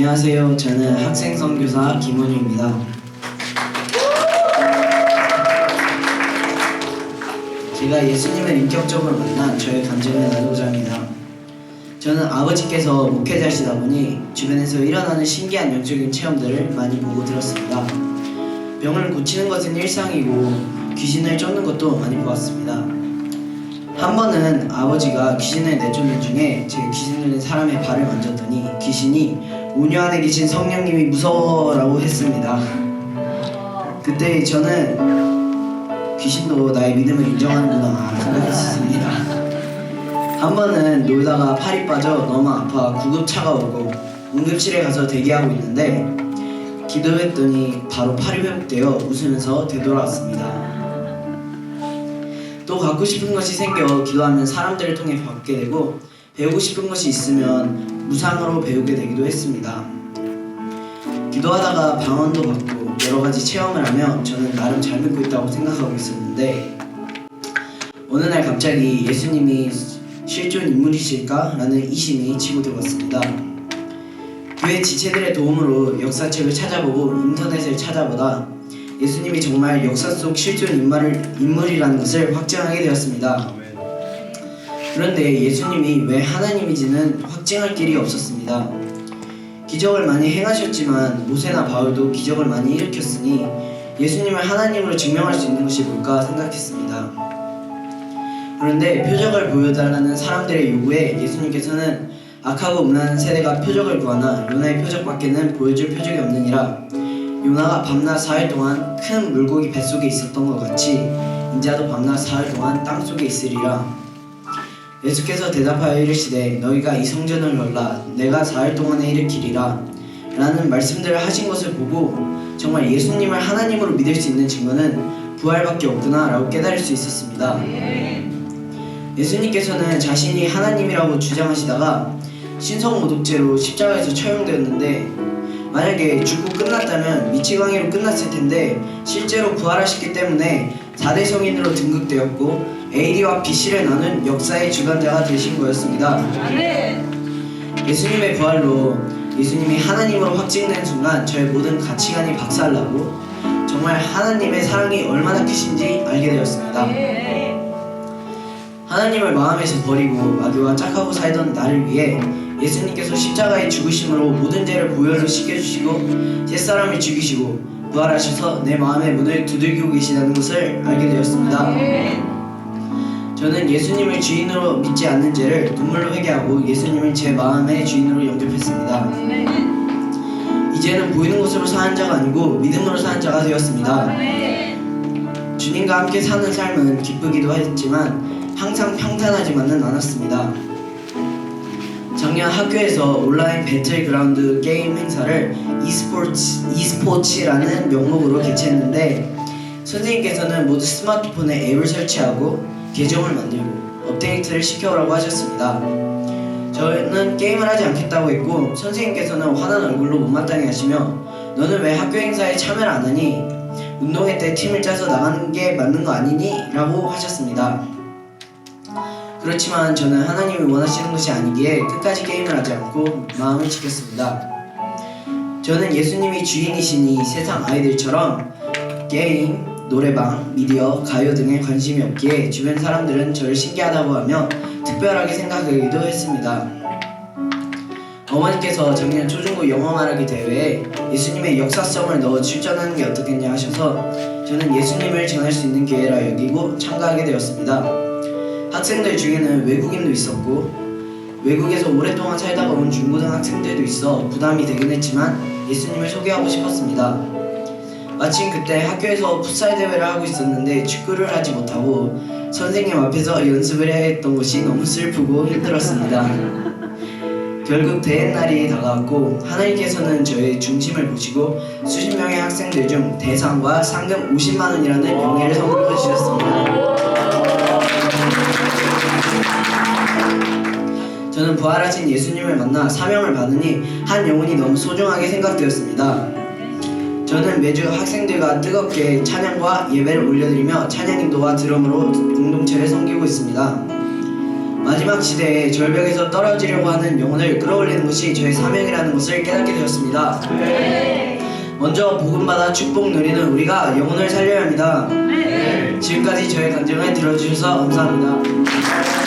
안녕하세요. 저는 학생 선교사 김원유입니다. 제가 예수님을 인격적으로 만난 저의 감정을 나누고자 합니다. 저는 아버지께서 목회자시다 보니 주변에서 일어나는 신기한 영적인 체험들을 많이 보고 들었습니다. 병을 고치는 것은 일상이고 귀신을 쫓는 것도 많이 보았습니다. 한 번은 아버지가 귀신을 내쫓는 중에 제가 귀신을 낸 사람의 발을 만졌더니 귀신이 온유 안에 계신 성령님이 무서워라고 했습니다. 그때 저는 귀신도 나의 믿음을 인정하는구나 생각했습니다. 한 번은 놀다가 팔이 빠져 너무 아파 구급차가 오고 응급실에 가서 대기하고 있는데 기도했더니 바로 팔이 회복되어 웃으면서 되돌아왔습니다. 또 갖고 싶은 것이 생겨 기도하면 사람들을 통해 받게 되고 배우고 싶은 것이 있으면 무상으로 배우게 되기도 했습니다. 기도하다가 방언도 받고 여러 가지 체험을 하며 저는 나름 잘 믿고 있다고 생각하고 있었는데 어느 날 갑자기 예수님이 실존 인물이실까? 라는 이심이 치고 들어왔습니다. 교회 지체들의 도움으로 역사책을 찾아보고 인터넷을 찾아보다 예수님이 정말 역사 속 실존 인물이라는 것을 확증하게 되었습니다. 그런데 예수님이 왜 하나님인지는 확증할 길이 없었습니다. 기적을 많이 행하셨지만 모세나 바울도 기적을 많이 일으켰으니 예수님을 하나님으로 증명할 수 있는 것이 뭘까 생각했습니다. 그런데 표적을 보여달라는 사람들의 요구에 예수님께서는 악하고 음란한 세대가 표적을 구하나 요나의 표적밖에는 보여줄 표적이 없느니라. 요나가 밤낮 4일 동안 큰 물고기 뱃속에 있었던 것 같이 인자도 밤낮 4일 동안 땅속에 있으리라. 예수께서 대답하여 이르시되 너희가 이 성전을 열라 내가 4일 동안에 일으키리라 라는 말씀들을 하신 것을 보고 정말 예수님을 하나님으로 믿을 수 있는 증거는 부활밖에 없구나 라고 깨달을 수 있었습니다. 예수님께서는 자신이 하나님이라고 주장하시다가 신성모독죄로 십자가에서 처형되었는데 만약에 죽고 끝났다면 미치광이로 끝났을 텐데 실제로 부활하셨기 때문에 4대 성인으로 등극되었고 AD와 BC를 나눈 역사의 주관자가 되신 거였습니다. 예수님의 부활로 예수님이 하나님으로 확증된 순간 저의 모든 가치관이 박살나고 정말 하나님의 사랑이 얼마나 크신지 알게 되었습니다. 하나님을 마음에서 버리고 마귀와 짝하고 살던 나를 위해 예수님께서 십자가의 죽으심으로 모든 죄를 보혈로 씻겨주시고 옛사람을 죽이시고 부활하셔서 내 마음의 문을 두들기고 계시다는 것을 알게 되었습니다. 저는 예수님을 주인으로 믿지 않는 죄를 눈물로 회개하고 예수님을 제 마음의 주인으로 영접했습니다. 이제는 보이는 것으로 사는 자가 아니고 믿음으로 사는 자가 되었습니다. 주님과 함께 사는 삶은 기쁘기도 했지만 항상 평탄하지만은 않았습니다. 작년 학교에서 온라인 배틀그라운드 게임 행사를 e스포츠라는 명목으로 개최했는데 선생님께서는 모두 스마트폰에 앱을 설치하고 계정을 만들고 업데이트를 시켜오라고 하셨습니다. 저는 게임을 하지 않겠다고 했고 선생님께서는 화난 얼굴로 못마땅해 하시며 너는 왜 학교 행사에 참여를 안 하니? 운동회 때 팀을 짜서 나가는 게 맞는 거 아니니? 라고 하셨습니다. 그렇지만 저는 하나님이 원하시는 것이 아니기에 끝까지 게임을 하지 않고 마음을 지켰습니다. 저는 예수님이 주인이시니 세상 아이들처럼 게임, 노래방, 미디어, 가요 등에 관심이 없기에 주변 사람들은 저를 신기하다고 하며 특별하게 생각하기도 했습니다. 어머니께서 작년 초중고 영어 말하기 대회에 예수님의 역사성을 넣어 출전하는 게 어떻겠냐 하셔서 저는 예수님을 전할 수 있는 기회라 여기고 참가하게 되었습니다. 학생들 중에는 외국인도 있었고 외국에서 오랫동안 살다가 온 중고등학생들도 있어 부담이 되긴 했지만 예수님을 소개하고 싶었습니다. 마침 그때 학교에서 풋살 대회를 하고 있었는데 축구를 하지 못하고 선생님 앞에서 연습을 해야 했던 것이 너무 슬프고 힘들었습니다. 결국 대회 날이 다가왔고 하나님께서는 저의 중심을 보시고 수십 명의 학생들 중 대상과 상금 50만 원이라는 명예를 선물해 주셨습니다. 저는 부활하신 예수님을 만나 사명을 받으니 한 영혼이 너무 소중하게 생각되었습니다. 저는 매주 학생들과 뜨겁게 찬양과 예배를 올려드리며 찬양 인도와 드럼으로 공동체를 섬기고 있습니다. 마지막 시대에 절벽에서 떨어지려고 하는 영혼을 끌어올리는 것이 저의 사명이라는 것을 깨닫게 되었습니다. 먼저 복음받아 축복 누리는 우리가 영혼을 살려야 합니다. 지금까지 저의 간증을 들어주셔서 감사합니다.